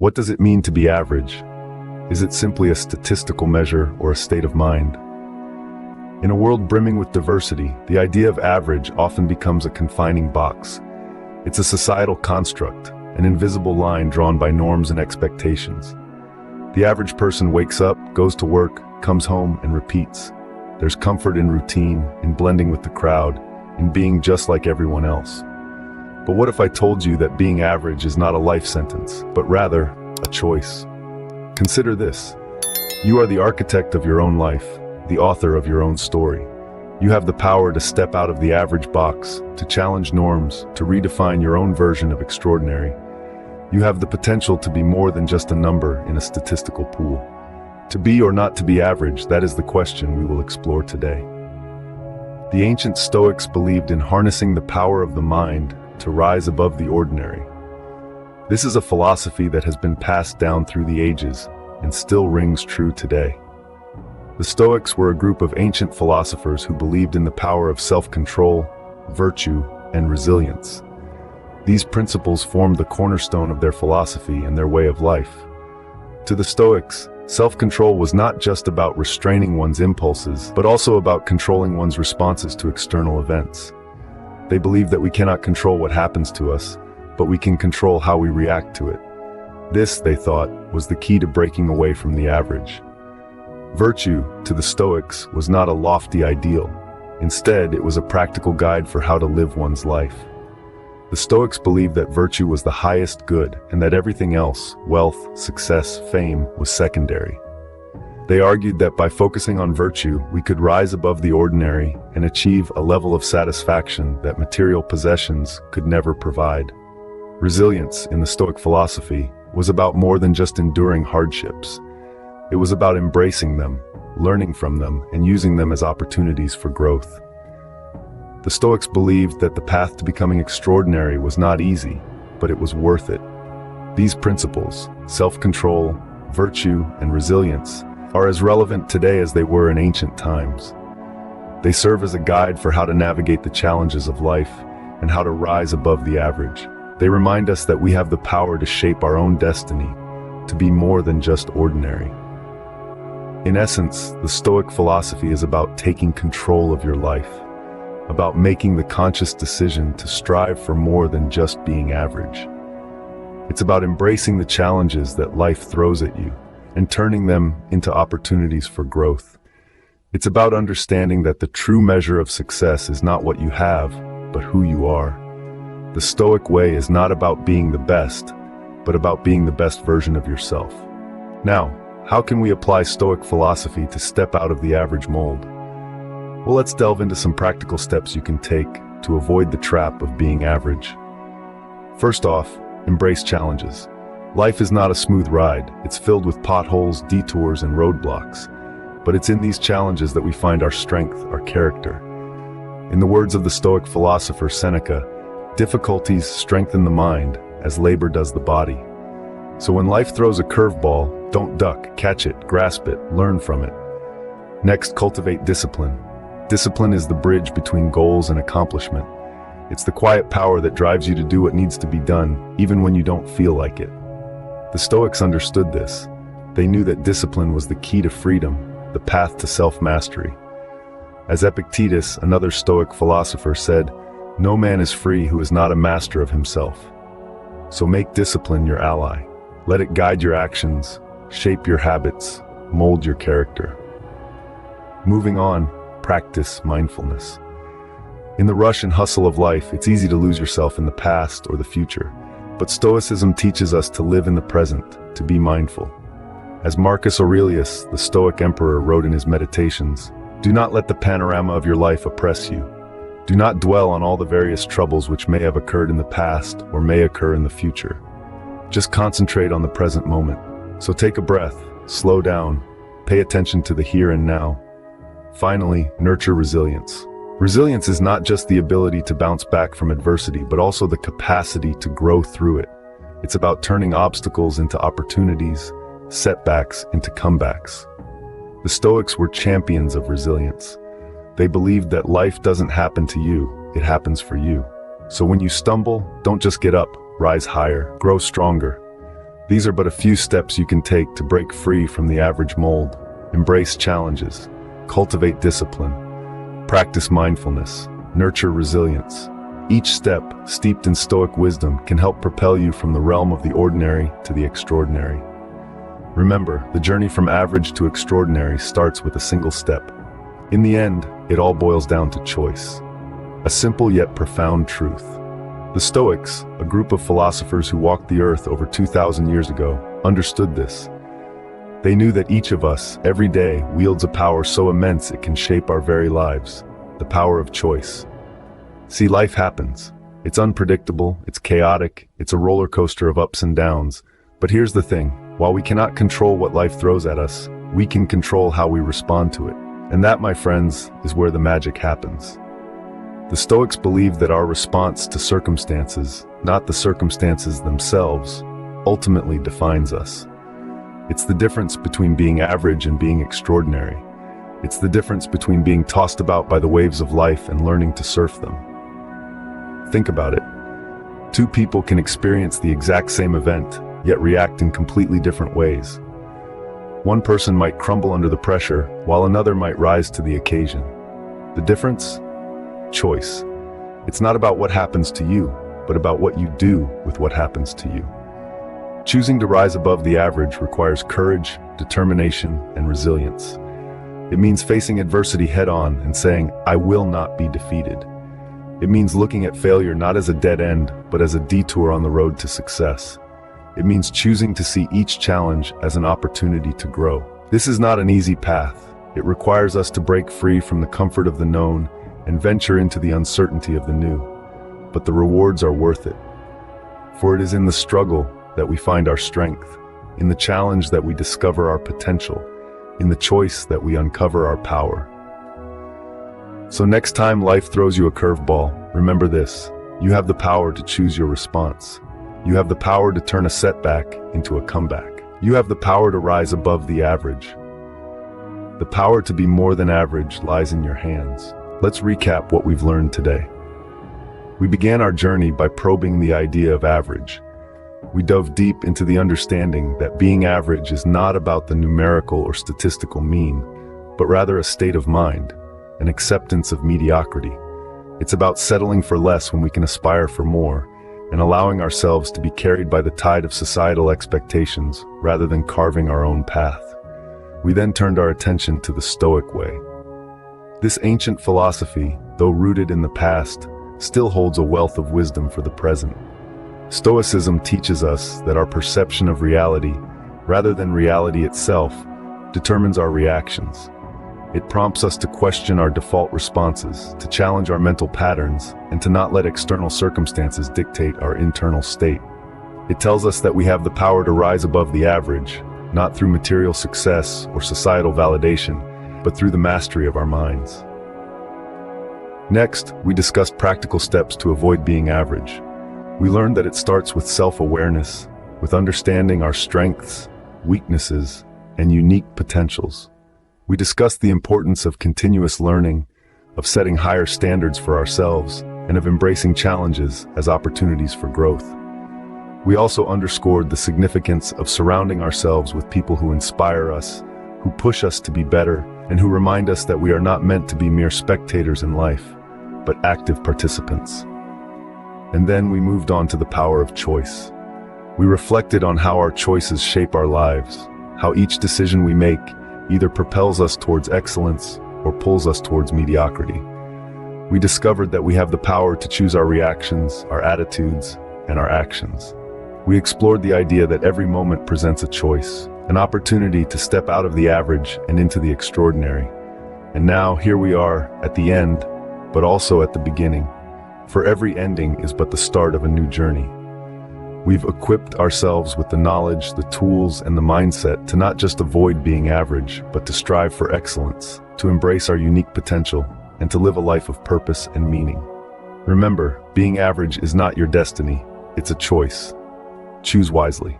What does it mean to be average? Is it simply a statistical measure or a state of mind? In a world brimming with diversity, the idea of average often becomes a confining box. It's a societal construct, an invisible line drawn by norms and expectations. The average person wakes up, goes to work, comes home, and repeats. There's comfort in routine, in blending with the crowd, in being just like everyone else. But what if I told you that being average is not a life sentence, but rather a choice? Consider this. You are the architect of your own life, the author of your own story. You have the power to step out of the average box, to challenge norms, to redefine your own version of extraordinary. You have the potential to be more than just a number in a statistical pool. To be or not to be average, that is the question we will explore today. The ancient Stoics believed in harnessing the power of the mind to rise above the ordinary. This is a philosophy that has been passed down through the ages and still rings true today. The Stoics were a group of ancient philosophers who believed in the power of self-control, virtue, and resilience. These principles formed the cornerstone of their philosophy and their way of life. To the Stoics, self-control was not just about restraining one's impulses, but also about controlling one's responses to external events. They believed that we cannot control what happens to us, but we can control how we react to it. This, they thought, was the key to breaking away from the average. Virtue, to the Stoics, was not a lofty ideal. Instead, it was a practical guide for how to live one's life. The Stoics believed that virtue was the highest good and that everything else, wealth, success, fame, was secondary. They argued that by focusing on virtue, we could rise above the ordinary and achieve a level of satisfaction that material possessions could never provide. Resilience, in the Stoic philosophy, was about more than just enduring hardships. It was about embracing them, learning from them, and using them as opportunities for growth. The Stoics believed that the path to becoming extraordinary was not easy, but it was worth it. These principles, self-control, virtue, and resilience, are as relevant today as they were in ancient times. They serve as a guide for how to navigate the challenges of life and how to rise above the average. They remind us that we have the power to shape our own destiny, to be more than just ordinary. In essence, the Stoic philosophy is about taking control of your life, about making the conscious decision to strive for more than just being average. It's about embracing the challenges that life throws at you and turning them into opportunities for growth. It's about understanding that the true measure of success is not what you have, but who you are. The Stoic way is not about being the best, but about being the best version of yourself. Now, how can we apply Stoic philosophy to step out of the average mold? Well, let's delve into some practical steps you can take to avoid the trap of being average. First off, embrace challenges. Life is not a smooth ride. It's filled with potholes, detours, and roadblocks. But it's in these challenges that we find our strength, our character. In the words of the Stoic philosopher Seneca, difficulties strengthen the mind as labor does the body. So when life throws a curveball, don't duck, catch it, grasp it, learn from it. Next, cultivate discipline. Discipline is the bridge between goals and accomplishment. It's the quiet power that drives you to do what needs to be done, even when you don't feel like it. The Stoics understood this. They knew that discipline was the key to freedom, the path to self-mastery. As Epictetus, another Stoic philosopher, said, "No man is free who is not a master of himself." So make discipline your ally. Let it guide your actions, shape your habits, mold your character. Moving on, practice mindfulness. In the rush and hustle of life, it's easy to lose yourself in the past or the future. But Stoicism teaches us to live in the present, to be mindful. As Marcus Aurelius, the Stoic emperor, wrote in his Meditations, "Do not let the panorama of your life oppress you. Do not dwell on all the various troubles which may have occurred in the past or may occur in the future. Just concentrate on the present moment. So take a breath, slow down, pay attention to the here and now. Finally, nurture resilience. Resilience is not just the ability to bounce back from adversity, but also the capacity to grow through it. It's about turning obstacles into opportunities, setbacks into comebacks. The Stoics were champions of resilience. They believed that life doesn't happen to you, it happens for you. So when you stumble, don't just get up, rise higher, grow stronger. These are but a few steps you can take to break free from the average mold. Embrace challenges, cultivate discipline, practice mindfulness, nurture resilience. Each step, steeped in Stoic wisdom, can help propel you from the realm of the ordinary to the extraordinary. Remember, the journey from average to extraordinary starts with a single step. In the end, it all boils down to choice. A simple yet profound truth. The Stoics, a group of philosophers who walked the earth over 2,000 years ago, understood this. They knew that each of us, every day, wields a power so immense it can shape our very lives. The power of choice. See, life happens. It's unpredictable, it's chaotic, it's a roller coaster of ups and downs. But here's the thing, while we cannot control what life throws at us, we can control how we respond to it. And that, my friends, is where the magic happens. The Stoics believed that our response to circumstances, not the circumstances themselves, ultimately defines us. It's the difference between being average and being extraordinary. It's the difference between being tossed about by the waves of life and learning to surf them. Think about it. Two people can experience the exact same event, yet react in completely different ways. One person might crumble under the pressure, while another might rise to the occasion. The difference? Choice. It's not about what happens to you, but about what you do with what happens to you. Choosing to rise above the average requires courage, determination, and resilience. It means facing adversity head-on and saying, "I will not be defeated." It means looking at failure not as a dead end, but as a detour on the road to success. It means choosing to see each challenge as an opportunity to grow. This is not an easy path. It requires us to break free from the comfort of the known and venture into the uncertainty of the new. But the rewards are worth it. For it is in the struggle that we find our strength, in the challenge that we discover our potential, in the choice that we uncover our power. So next time life throws you a curveball, remember this: you have the power to choose your response. You have the power to turn a setback into a comeback. You have the power to rise above the average. The power to be more than average lies in your hands. Let's recap what we've learned today. We began our journey by probing the idea of average. We dove deep into the understanding that being average is not about the numerical or statistical mean, but rather a state of mind, an acceptance of mediocrity. It's about settling for less when we can aspire for more, and allowing ourselves to be carried by the tide of societal expectations rather than carving our own path. We then turned our attention to the Stoic way. This ancient philosophy, though rooted in the past, still holds a wealth of wisdom for the present. Stoicism teaches us that our perception of reality, rather than reality itself, determines our reactions. It prompts us to question our default responses, to challenge our mental patterns, and to not let external circumstances dictate our internal state. It tells us that we have the power to rise above the average, not through material success or societal validation, but through the mastery of our minds. Next, we discussed practical steps to avoid being average. We learned that it starts with self-awareness, with understanding our strengths, weaknesses, and unique potentials. We discussed the importance of continuous learning, of setting higher standards for ourselves, and of embracing challenges as opportunities for growth. We also underscored the significance of surrounding ourselves with people who inspire us, who push us to be better, and who remind us that we are not meant to be mere spectators in life, but active participants. And then we moved on to the power of choice. We reflected on how our choices shape our lives, how each decision we make either propels us towards excellence or pulls us towards mediocrity. We discovered that we have the power to choose our reactions, our attitudes, and our actions. We explored the idea that every moment presents a choice, an opportunity to step out of the average and into the extraordinary. And now, here we are, at the end, but also at the beginning. For every ending is but the start of a new journey. We've equipped ourselves with the knowledge, the tools, and the mindset to not just avoid being average, but to strive for excellence, to embrace our unique potential, and to live a life of purpose and meaning. Remember, being average is not your destiny, it's a choice. Choose wisely.